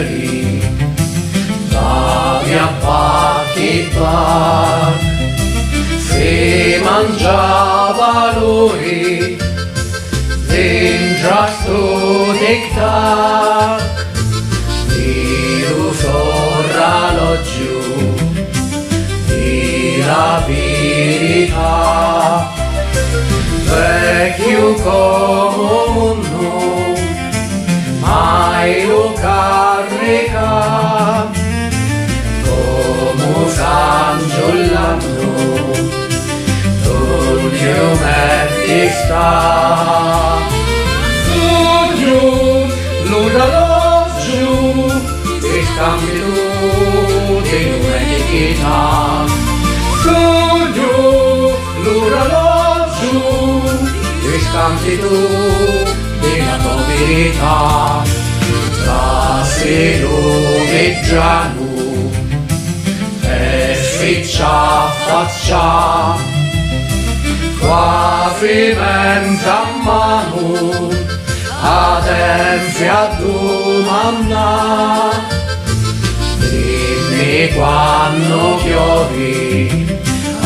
alberi, davi a bar, si mangiava lui, dentro sto tic-tac, io sorra laggiù, di la verità, vecchio come un mai lo carica, come San Giuliano, tu metti sta. Sogno l'orologio, e scambi tu di domenica. Sogno l'orologio, e scambi tu della tua verità. Tra se lo veggiano e ficcia faccia, quasi mentre a mano adempie a domandare, dimmi quando chiovi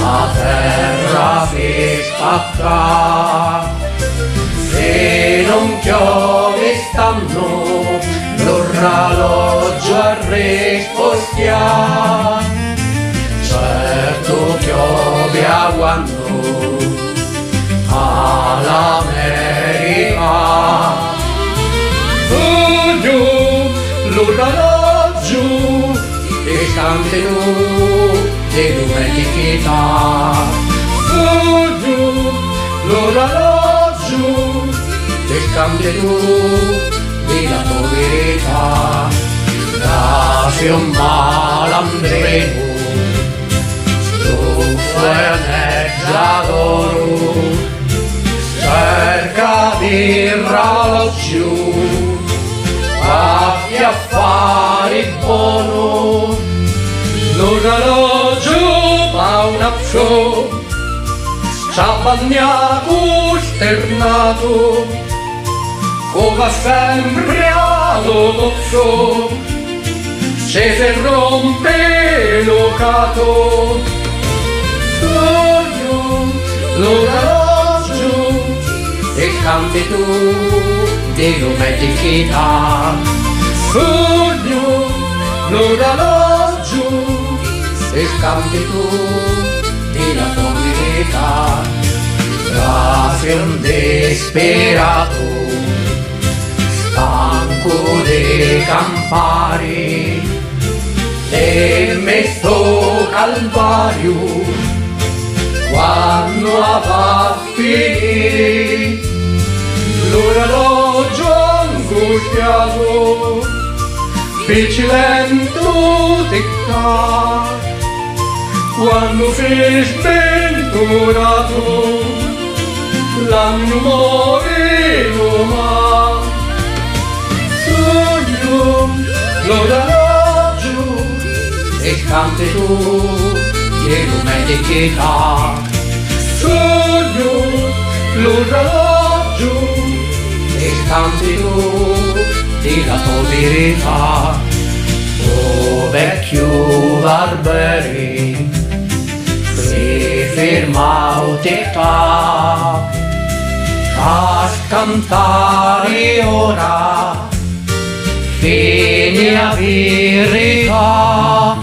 a terra si spacca, se non chiovi stanno l'orologio a rispostia, certo chiovi a quando all'America. Sogno l'orologio e scambi tu di domenica. Sogno l'orologio e scambi tu della tua verità. Dasi un malandrino, stuffo e neggiadoro, cerca di raloggiù, fatti affari buono, l'orologio fa un affio, c'ha bagnato sternato, come sempre all'ozzo, ci si rompe locato, sogno l'orologio e scambi tu di domenica. Sogno l'orologio e scambi tu della tua verità. Quasi un disperato, stanco di campare, e me sto calvario, quando va a finire, l'orologio angustiato, fece lento tic-tac, quando fu sventurato, l'anno moreno ma sogno l'orologio e scambi tu di domenica. Sogno l'orologio e scambi tu della tua verità. Oh vecchio barberi, si ferma o tic-tac a cantare ora, fine a verità.